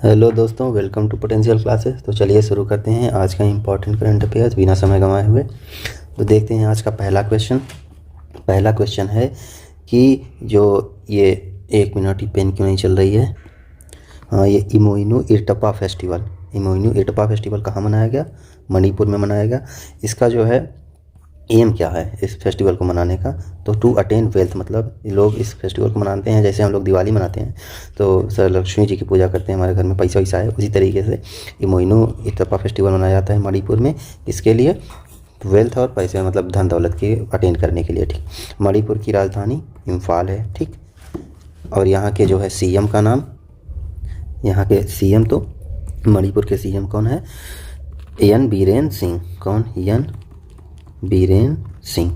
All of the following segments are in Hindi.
हेलो दोस्तों, वेलकम टू पोटेंशियल क्लासेस। तो चलिए शुरू करते हैं आज का इंपॉर्टेंट करंट अफेयर्स बिना समय गंवाए हुए। तो देखते हैं आज का पहला क्वेश्चन है कि जो ये 1 मिनट ही पेन क्यों नहीं चल रही है। हाँ, ये इमोइनु इरटपा फेस्टिवल कहाँ मनाया गया? मणिपुर में मनाया गया। इसका जो है एम क्या है इस फेस्टिवल को मनाने का? तो टू अटेन वेल्थ, मतलब लोग इस फेस्टिवल को मनाते हैं जैसे हम लोग दिवाली मनाते हैं तो सर लक्ष्मी जी की पूजा करते हैं, हमारे घर में पैसा वैसा है, उसी तरीके से इमोइनु इरटपा फेस्टिवल मनाया जाता है मणिपुर में। इसके लिए वेल्थ और पैसे, मतलब धन दौलत की अटेन करने के लिए। ठीक, मणिपुर की राजधानी इम्फाल है। ठीक, और यहाँ के जो है सीएम का नाम, यहाँ के सीएम तो मणिपुर के सीएम कौन है? एन बीरेन सिंह। कौन? एन बीरेन सिंह।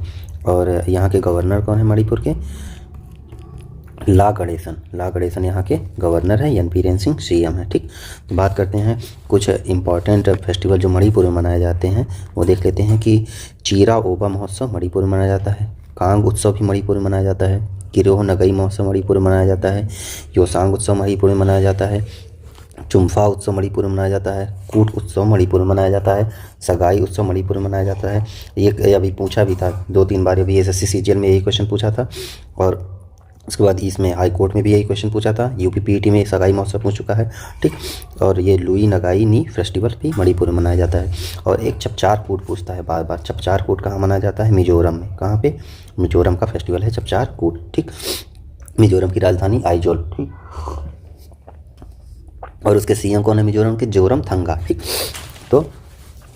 और यहाँ के गवर्नर कौन है मणिपुर के? ला गणेशन यहाँ के गवर्नर है। एन बीरेन सिंह सीएम है। ठीक, तो बात करते हैं कुछ इम्पॉर्टेंट फेस्टिवल जो मणिपुर में मनाए जाते हैं, वो देख लेते हैं कि चीरा ओबा महोत्सव मणिपुर में मनाया जाता है, कांग उत्सव भी मणिपुर में मनाया जाता है, किरोह नगई महोत्सव मणिपुर में मनाया जाता है, योसांग उत्सव मणिपुर में मनाया जाता है, चुम्फा उत्सव मणिपुर में मनाया जाता है, कूट उत्सव मणिपुर में मनाया जाता है, सगाई उत्सव मणिपुर में मनाया जाता है। ये अभी पूछा भी था 2-3 बार, अभी एसएससी सीजीएल में यही क्वेश्चन पूछा था, और उसके बाद इसमें हाई कोर्ट में भी यही क्वेश्चन पूछा था। यूपी पीईटी में सगाई महोत्सव पूछ चुका है। ठीक, और ये लुई नगाई नी फेस्टिवल भी मणिपुर में मनाया जाता है। और एक चपचार कूट पूछता है बार बार, चपचार कूट कहाँ मनाया जाता है? मिजोरम में। कहाँ पे? मिजोरम का फेस्टिवल है चपचार कूट। ठीक, मिजोरम की राजधानी आइजोल। ठीक, और उसके सीएम कौन है मिजोरम के? जोरम थंगा। ठीक, तो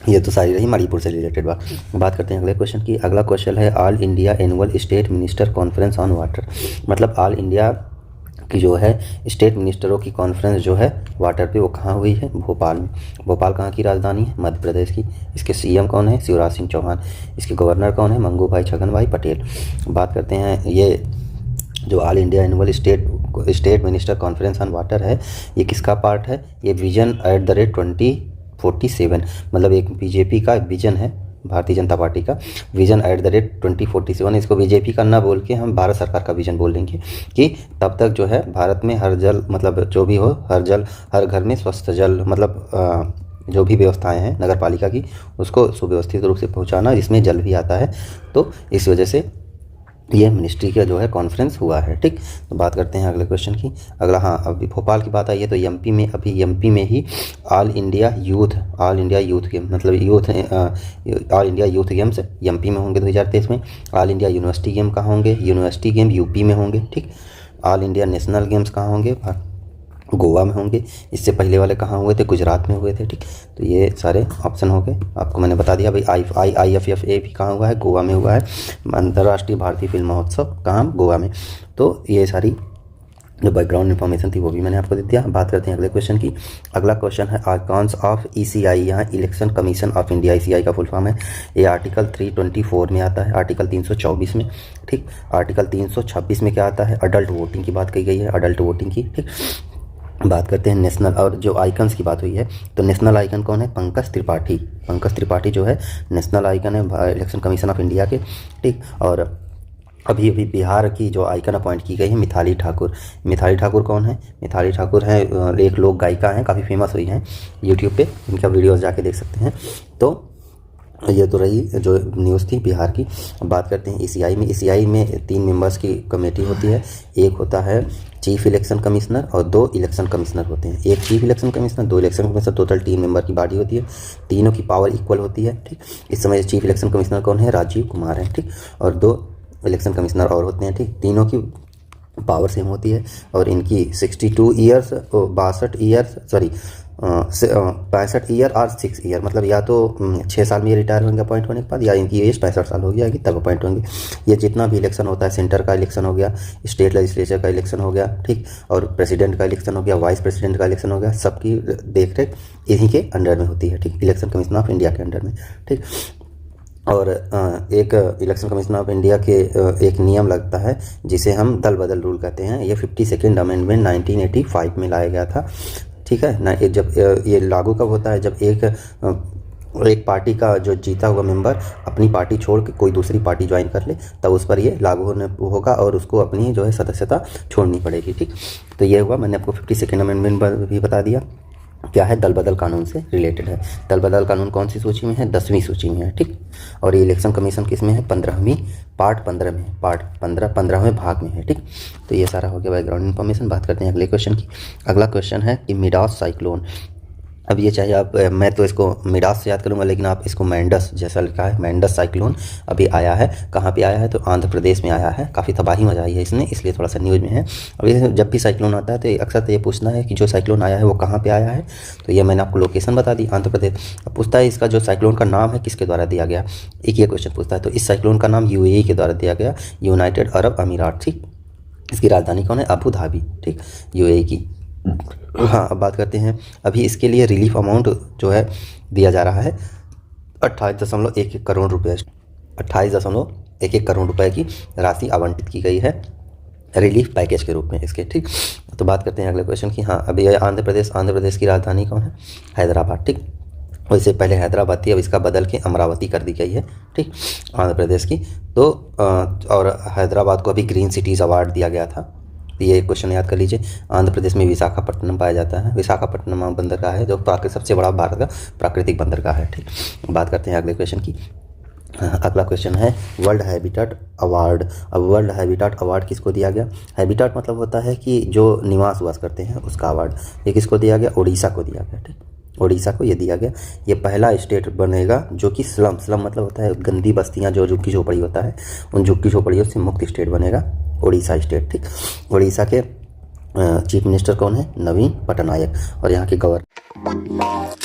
ये तो सारी रही मणिपुर से रिलेटेड बात करते हैं अगले क्वेश्चन की। अगला क्वेश्चन है all India annual state minister conference on water, मतलब ऑल इंडिया की जो है स्टेट मिनिस्टरों की कॉन्फ्रेंस जो है वाटर पे, वो कहाँ हुई है? भोपाल में। भोपाल कहाँ की राजधानी है? मध्य प्रदेश की। इसके सीएम कौन है? शिवराज सिंह चौहान। इसके गवर्नर कौन है? मंगू भाई छगन भाई पटेल। बात करते हैं ये जो all India annual state minister conference on water है, ये किसका पार्ट है? ये विजन @2047, मतलब एक बीजेपी का विजन है, भारतीय जनता पार्टी का विजन @2047। इसको बीजेपी का ना बोल के हम भारत सरकार का विजन बोल देंगे कि तब तक जो है भारत में हर जल, मतलब जो भी हो, हर घर में स्वस्थ जल, मतलब जो भी व्यवस्थाएं हैं नगर पालिका की, उसको सुव्यवस्थित रूप से पहुंचाना, जिसमें जल भी आता है। तो इस वजह से ये मिनिस्ट्री का जो है कॉन्फ्रेंस हुआ है। ठीक, तो बात करते हैं अगले क्वेश्चन की। अगला, हाँ, अभी भोपाल की बात आई है तो एमपी में ही ऑल इंडिया यूथ गेम, मतलब all India youth games MP में होंगे 2023 में। ऑल इंडिया यूनिवर्सिटी गेम कहाँ होंगे? यूनिवर्सिटी गेम यूपी में होंगे। ठीक, ऑल इंडिया नेशनल गेम्स कहाँ होंगे? गोवा में होंगे। इससे पहले वाले कहाँ हुए थे? गुजरात में हुए थे। ठीक, तो ये सारे ऑप्शन हो गए, आपको मैंने बता दिया भाई। IFFA भी कहाँ हुआ है? गोवा में हुआ है। अंतर्राष्ट्रीय भारतीय फिल्म महोत्सव कहाँ? गोवा में। तो ये सारी जो बैकग्राउंड इन्फॉर्मेशन थी वो भी मैंने आपको दे दिया। बात करते हैं अगले क्वेश्चन की। अगला क्वेश्चन है आर्कान्स ऑफ ECI, यहाँ election commission of India, ECI का फुल फॉर्म है। ये आर्टिकल 324 में आता है, आर्टिकल 324 में। ठीक, आर्टिकल 326 में क्या आता है? अडल्ट वोटिंग की बात कही गई है, अडल्ट वोटिंग की। ठीक, बात करते हैं नेशनल, और जो आइकन्स की बात हुई है तो नेशनल आइकन कौन है? पंकज त्रिपाठी जो है नेशनल आइकन है इलेक्शन कमीशन ऑफ इंडिया के। ठीक, और अभी बिहार की जो आइकन अपॉइंट की गई है मिताली ठाकुर कौन है? मिताली ठाकुर है एक लोक गायिका हैं, काफ़ी फेमस हुई हैं यूट्यूब पे, इनका वीडियोस जाके देख सकते हैं। तो ये तो रही जो न्यूज़ थी बिहार की। अब बात करते हैं ECI में 3 मेंबर्स की कमेटी होती है। एक होता है चीफ इलेक्शन कमिश्नर और 2 इलेक्शन कमिश्नर होते हैं। एक chief election commissioner, 2 election commissioner, total 3 member की बॉडी होती है। तीनों की पावर इक्वल होती है। ठीक, इस समय चीफ इलेक्शन कमिश्नर कौन है? राजीव कुमार है। ठीक, और 2 इलेक्शन कमिश्नर और होते हैं। ठीक, तीनों की पावर सेम होती है और इनकी 62 ईयर्स 65 ईयर और 6 ईयर, मतलब या तो 6 साल में ये रिटायर होंगे अपॉइंट होने के बाद, या इनकी एज 65 साल हो गया कि तब अपॉइंट होंगे। ये जितना भी इलेक्शन होता है, सेंटर का इलेक्शन हो गया, स्टेट लेजिस्लेचर का इलेक्शन हो गया, ठीक, और प्रेसिडेंट का इलेक्शन हो गया, वाइस प्रेसिडेंट का इलेक्शन हो गया, सबकी देख रेख इन्हीं के अंडर में होती है। ठीक, इलेक्शन कमीशन ऑफ इंडिया के अंडर में। ठीक, और एक इलेक्शन कमीशन ऑफ इंडिया के एक नियम लगता है जिसे हम दल बदल रूल कहते हैं। ये 52nd अमेंडमेंट 1985 में लाया गया था। ठीक है ना, जब ये लागू कब होता है? जब एक पार्टी का जो जीता हुआ मेंबर अपनी पार्टी छोड़ के कोई दूसरी पार्टी ज्वाइन कर ले, तब उस पर ये लागू होगा और उसको अपनी जो है सदस्यता छोड़नी पड़ेगी। ठीक, तो ये हुआ, मैंने आपको 52nd अमेंडमेंट भी बता दिया। क्या है, दल बदल कानून से रिलेटेड है। दल बदल कानून कौन सी सूची में है, 10वीं सूची में है, ठीक। और ये इलेक्शन कमीशन किस में है, 15वीं पार्ट 15 में, पार्ट 15 15वें भाग में है, ठीक। तो ये सारा हो गया बैकग्राउंड इन्फॉर्मेशन। बात करते हैं अगले क्वेश्चन की। अगला क्वेश्चन है कि मिडास साइक्लोन। अब ये चाहे आप, मैं तो इसको मिडास से याद करूंगा, लेकिन आप इसको मैंडस जैसा लिखा है, मैंडस साइक्लोन अभी आया है। कहाँ पे आया है, तो आंध्र प्रदेश में आया है। काफ़ी तबाही मचाई है इसने, इसलिए थोड़ा सा न्यूज़ में है। अब ये जब भी साइक्लोन आता है तो अक्सर तो ये पूछना है कि जो साइक्लोन आया है वो कहाँ पे आया है। तो ये मैंने आपको लोकेशन बता दी, आंध्र प्रदेश। अब पूछता है इसका जो साइक्लोन का नाम है किसके द्वारा दिया गया, एक ये क्वेश्चन पूछता है। तो इस साइक्लोन का नाम यूएई के द्वारा दिया गया, यूनाइटेड अरब अमीरात, ठीक। इसकी राजधानी कौन है, अबू धाबी, ठीक, यूएई की। हाँ, अब बात करते हैं अभी इसके लिए रिलीफ अमाउंट जो है दिया जा रहा है 28.11 करोड़ रुपये, 28.11 करोड़ रुपए की राशि आवंटित की गई है रिलीफ पैकेज के रूप में इसके, ठीक। तो बात करते हैं अगले क्वेश्चन की। हाँ, अभी आंध्र प्रदेश की राजधानी कौन है, हैदराबाद, ठीक। वैसे पहले हैदराबाद थी, अब इसका बदल के अमरावती कर दी गई है, ठीक, आंध्र प्रदेश की। तो और हैदराबाद को अभी ग्रीन सिटीज़ अवार्ड दिया गया था। तो ये क्वेश्चन याद कर लीजिए। आंध्र प्रदेश में विशाखापट्टनम पाया जाता है, विशाखापट्टनम बंदरगाह है जो सबसे बड़ा भारत का प्राकृतिक बंदरगाह है, ठीक। बात करते हैं अगले क्वेश्चन की। अगला क्वेश्चन है वर्ल्ड हैबिटेट अवार्ड। अब वर्ल्ड हैबिटेट अवार्ड किसको दिया गया, हैबिटेट मतलब होता है कि जो निवास वास करते हैं उसका अवार्ड। ये किसको दिया गया, उड़ीसा को दिया गया, ठीक, उड़ीसा को ये दिया गया। ये पहला स्टेट बनेगा जो कि स्लम मतलब होता है गंदी बस्तियां, जो झुग्गी झोपड़ी होता है, उन झुग्गी झोपड़ियों से मुक्त स्टेट बनेगा उड़ीसा स्टेट, ठीक। उड़ीसा के चीफ मिनिस्टर कौन है, नवीन पटनायक, और यहाँ के गवर्नर